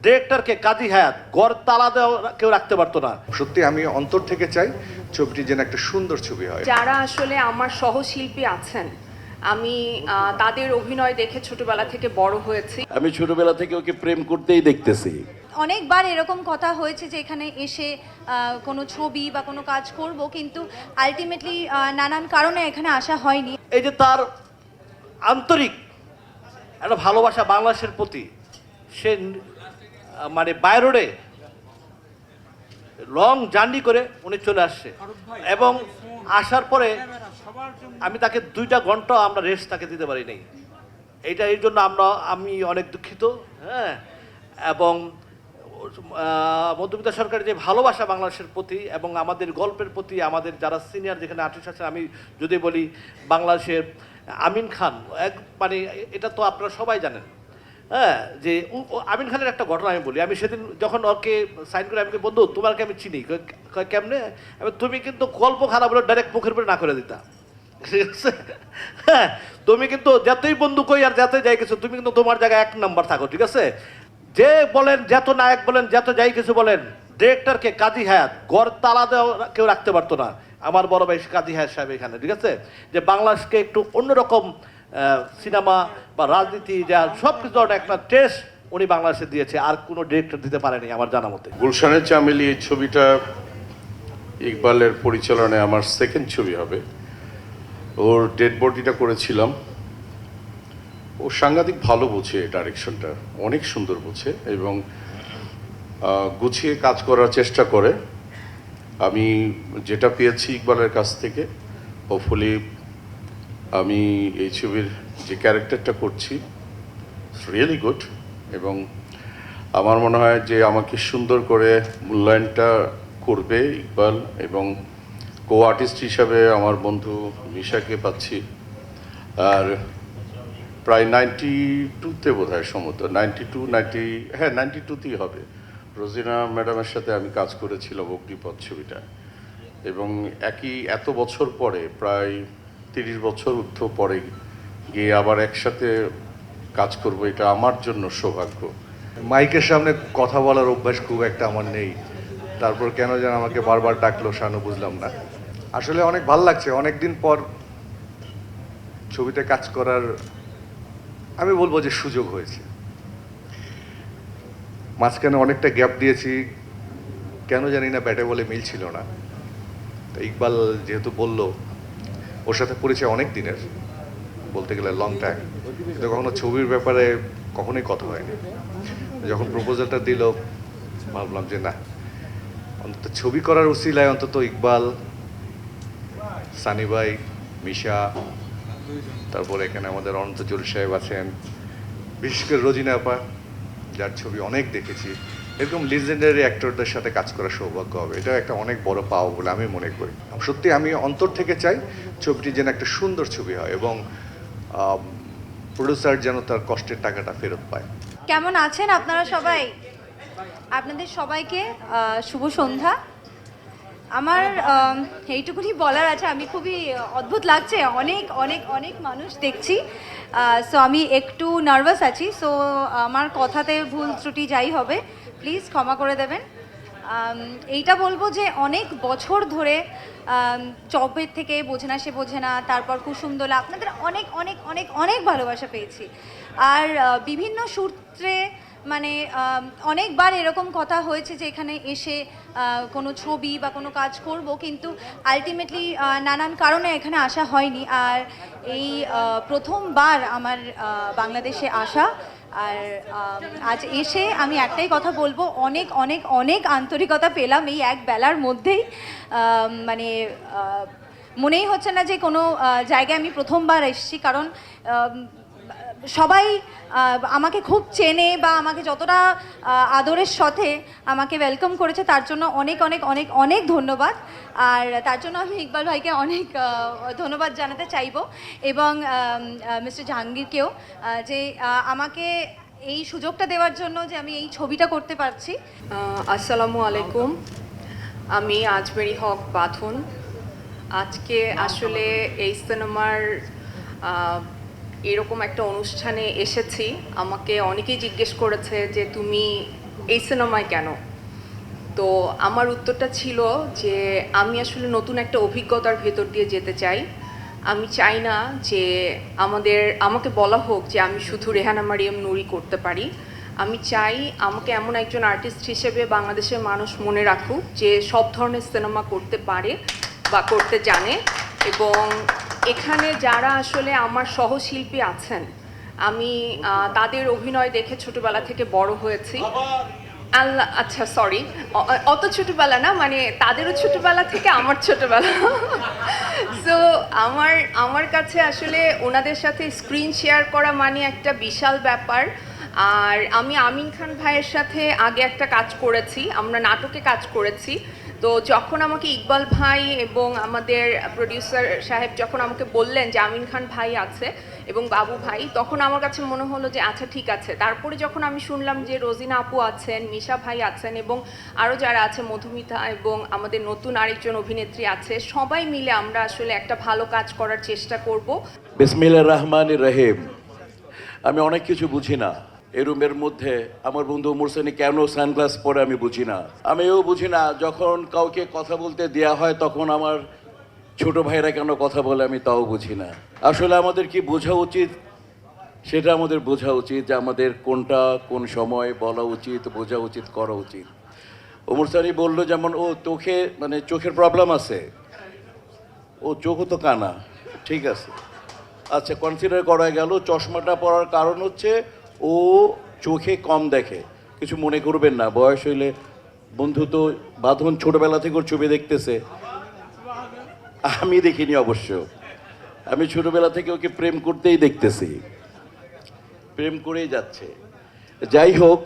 ডিরেক্টরকে কাজী হায়াত গড় তালা দেওয়া কেউ রাখতে পারতো না। সত্যি আমি অন্তর থেকে চাই ছবিটি যেন একটা সুন্দর ছবি হয়। যারা আসলে আমার সহশিল্পী আছেন, আমি তাদের অভিনয় দেখে ছোটবেলা থেকে বড় হয়েছি। আমি ছোটবেলা থেকে ওকে প্রেম করতেই দেখতেছি। অনেকবার এরকম কথা হয়েছে যে এখানে এসে কোনো ছবি বা কোনো কাজ করব, কিন্তু আলটিমেটলি নানান কারণে এখানে আসা হয়নি। এই যে তার আন্তরিক একটা ভালোবাসা বাংলাদেশের প্রতি, সে মানে বাই রোডে লং জার্নি করে উনি চলে আসছে, এবং আসার পরে আমি তাকে 2টা ঘন্টা আমরা রেস্ট তাকে দিতে পারি নাই। এই জন্য আমি অনেক দুঃখিত। হ্যাঁ, এবং মধ্যবিত্ত সরকারের যে ভালোবাসা বাংলাদেশের প্রতি এবং আমাদের গল্পের প্রতি, আমাদের যারা সিনিয়র যেখানে আর্টিস্ট আছে, আমি যদি বলি বাংলাদেশের আমিন খান, মানে এটা তো আপনারা সবাই জানেন। হ্যাঁ, যে আমিন খানের একটা ঘটনা আমি বলি। আমি সেদিন যখন ওকে সাইন করে, আমি বন্ধু তোমাকে আমি চিনি, কেমনে? তুমি কিন্তু গল্প খারাপ হলে ডাইরেক্ট মুখের উপরে না করে দিতা, ঠিক আছে? হ্যাঁ, তুমি কিন্তু যতই বন্ধু কই আর যতই যাই কিছু, তুমি কিন্তু তোমার জায়গায় 1 নাম্বার থাকো, ঠিক আছে? যে বলেন, যত নায়ক বলেন, যত যাই কিছু বলেন, ডিরেক্টরকে কাজী হায়াত গড় তালা দেওয়া কেউ রাখতে পারতো না। আমার বড় ভাই কাজী হায়াত সাহেব এখানে, ঠিক আছে? যে বাংলাদেশকে একটু অন্যরকম সিনেমা বা রাজনীতি, যা সব কিছু একটা টেস্ট উনি বাংলাদেশে দিয়েছে, আর কোনো ডিরেক্টর দিতে পারেনি আমার জানা মতে। গুলশানের চামেলি এই ছবিটা ইকবালের পরিচালনায় আমার সেকেন্ড ছবি হবে। ওর ডেড বডিটা করেছিলাম। ও সাংঘাতিক ভালো বোঝে ডাইরেকশনটা, অনেক সুন্দর বোঝে এবং গুছিয়ে কাজ করার চেষ্টা করে। আমি যেটা পেয়েছি ইকবালের কাছ থেকে, হোপফুলি আমি এই ছবির যে ক্যারেক্টারটা করছি রিয়েলি গুড, এবং আমার মনে হয় যে আমাকে সুন্দর করে মূল্যায়নটা করবে ইকবাল, এবং কো আর্টিস্ট হিসাবে আমার বন্ধু মিশাকে পাচ্ছি। আর প্রায় 92-তে বোধ হয়, সম্ভবত 92-90 হবে, রোজিনা ম্যাডামের সাথে আমি কাজ করেছিলাম অগ্নিপথ ছবিটা, এবং এত বছর পরে, প্রায় 30 বছর ঊর্ধ্ব পরে গিয়ে আবার একসাথে কাজ করব, এটা আমার জন্য সৌভাগ্য। মাইকের সামনে কথা বলার অভ্যাস খুব একটা আমার নেই, তারপর কেন যেন আমাকে বারবার ডাকলো শানু, বুঝলাম না। আসলে অনেক ভাল লাগছে, অনেকদিন পর ছবিতে কাজ করার আমি বলবো যে সুযোগ হয়েছে। মাঝখানে অনেকটা গ্যাপ দিয়েছি, কেন জানি না ব্যাটে বলে মিল ছিল না। তো ইকবাল যেহেতু বলল, ওর সাথে পরিচয় অনেক দিনের, বলতে গেলে লং টাইম, কিন্তু কখনো ছবির ব্যাপারে কখনোই কথা হয়নি। যখন প্রপোজালটা দিল, ভাবলাম যে না, অন্তত ছবি করার উসিলায় অন্তত ইকবাল, সানি ভাই, মিশা, তারপরে এখানে আমাদের অনন্ত জলিল সাহেব আছেন, বিশেষ করে রোজিনা আপা, যার ছবি অনেক দেখেছি, এরকম লিজেন্ডারি অ্যাক্টরদের সাথে কাজ করার সৌভাগ্য হবে। এটা একটা অনেক বড় পাওয়া বলে আমি মনে করি। সত্যি আমি অন্তর থেকে চাই ছবিটি যেন একটা সুন্দর ছবি হয়, এবং প্রডিউসার যেন তার কষ্টের টাকাটা ফেরত পায়। কেমন আছেন আপনারা সবাই? আপনাদের সবাইকে শুভ সন্ধ্যা। আমার এইটুকুনি বলার আছে, আমি খুবই অদ্ভুত লাগছে, অনেক অনেক অনেক মানুষ দেখছি, সো আমি একটু নার্ভাস আছি। সো আমার কথাতে ভুল ত্রুটি যাই হবে প্লিজ ক্ষমা করে দেবেন। এইটা বলবো যে অনেক বছর ধরে চপের থেকে বোঝে না সে বোঝে না, তারপর কুসুমদোলা, আপনাদের অনেক অনেক অনেক অনেক ভালোবাসা পেয়েছি। আর বিভিন্ন সূত্রে মানে অনেকবার এরকম কথা হয়েছে যে এখানে এসে কোনো ছবি বা কোনো কাজ করব, কিন্তু আলটিমেটলি নানান কারণে এখানে আসা হয়নি। আর এই প্রথমবার আমার বাংলাদেশে আসা, আর আজ এসে আমি একটাই কথা বলবো, অনেক অনেক অনেক আন্তরিকতা পেলাম এই এক বেলার মধ্যেই। মানে মনেই হচ্ছে না যে কোনো জায়গায় আমি প্রথমবার এসেছি, কারণ সবাই আমাকে খুব চেনে বা আমাকে যতটা আদরের সাথে আমাকে ওয়েলকাম করেছে, তার জন্য অনেক অনেক অনেক অনেক ধন্যবাদ। আর তার জন্য আমি ইকবাল ভাইকে অনেক ধন্যবাদ জানাতে চাইবো, এবং মিস্টার জাহাঙ্গীরকেও, যে আমাকে এই সুযোগটা দেওয়ার জন্য, যে আমি এই ছবিটা করতে পারছি। আসসালামু আলাইকুম, আমি আজমেরি হক বাঁধন। আজকে আসলে এই সিনেমার এরকম একটা অনুষ্ঠানে এসেছি। আমাকে অনেকেই জিজ্ঞেস করেছে যে তুমি এই সিনেমায় কেন? তো আমার উত্তরটা ছিল যে আমি আসলে নতুন একটা অভিজ্ঞতার ভেতর দিয়ে যেতে চাই। আমি চাই না যে আমাকে বলা হোক যে আমি শুধু রেহানা মারিয়াম নুরি করতে পারি। আমি চাই আমাকে এমন একজন আর্টিস্ট হিসেবে বাংলাদেশের মানুষ মনে রাখুক যে সব ধরনের সিনেমা করতে পারে বা করতে জানে। এবং এখানে যারা আসলে আমার সহশিল্পী আছেন, আমি তাদের অভিনয় দেখে ছোটবেলা থেকে বড় হয়েছি। আল্লাহ, আচ্ছা সরি, অত ছোটবেলা না, মানে তাদেরও ছোটবেলা থেকে আমার ছোটবেলা। সো আমার কাছে আসলে ওনাদের সাথে স্ক্রিন শেয়ার করা মানে একটা বিশাল ব্যাপার। আর আমি আমিন খান ভাইয়ের সাথে আগে একটা কাজ করেছি, আমরা নাটকে কাজ করেছি। তো যখন আমাকে ইকবাল ভাই এবং আমাদের প্রডিউসার সাহেব যখন আমাকে বললেন যে আমিন খান ভাই আছে এবং বাবু ভাই, তখন আমার কাছে মনে হলো যে আচ্ছা ঠিক আছে। তারপরে যখন আমি শুনলাম যে রোজিনা আপু আছেন, মিশা ভাই আছেন এবং আরও যারা আছে, মধুমিতা এবং আমাদের নতুন আরেকজন অভিনেত্রী আছে, সবাই মিলে আমরা আসলে একটা ভালো কাজ করার চেষ্টা করব। বিসমিল্লাহির রহমানির রহিম। আমি অনেক কিছু বুঝি না। এই রুমের মধ্যে আমার বন্ধু মুরসানি কেন সানগ্লাস পরে আমি বুঝি না। আমিও বুঝি না যখন কাউকে কথা বলতে দেয়া হয় তখন আমার ছোট ভাইরা কেন কথা বলে আমি তাও বুঝি না। আসলে আমাদের কি বোঝা উচিত সেটা আমাদের বোঝা উচিত যে আমাদের কোনটা কোন সময় বলা উচিত, বোঝা উচিত, করা উচিত। মুরসানি বললো যেমন ও চোখের প্রবলেম আছে, ও চোখও তো কানা, ঠিক আছে, আচ্ছা কনসিডার করা গেল। চশমাটা পরার কারণ হচ্ছে ও চোখে কম দেখে। কিছু মনে করবেন না, বয়স হইলে বন্ধু তো বাঁধন ছোটবেলা থেকে ওর ছবি দেখতেছে, আমি দেখিনি অবশ্য। আমি ছোটবেলা থেকে ওকে প্রেম করতেই দেখতেছি, প্রেম করেই যাচ্ছে। যাই হোক,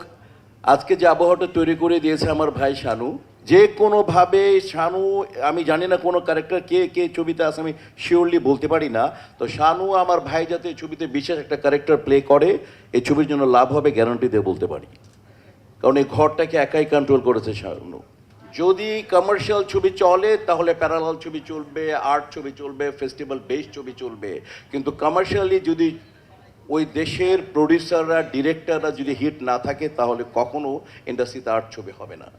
আজকে যে আবহাওয়াটা তৈরি করে দিয়েছে আমার ভাই শানু, যে কোনোভাবে শানু, আমি জানি না কোনো ক্যারেক্টার কে কে ছবিতে আছে, আমি শিওরলি বলতে পারি না। তো শানু আমার ভাই যাতে ছবিতে বিশেষ একটা ক্যারেক্টার প্লে করে, এই ছবির জন্য লাভ হবে গ্যারান্টি দিয়ে বলতে পারি, কারণ এই ঘরটাকে একাই কন্ট্রোল করেছে শানু। যদি কমার্শিয়াল ছবি চলে তাহলে প্যারালাল ছবি চলবে, আর্ট ছবি চলবে, ফেস্টিভ্যাল বেসড ছবি চলবে, কিন্তু কমার্শিয়ালি যদি ওই দেশের প্রডিউসাররা, ডিরেক্টররা যদি হিট না থাকে তাহলে কখনো ইন্ডাস্ট্রিতে আর্ট ছবি হবে না।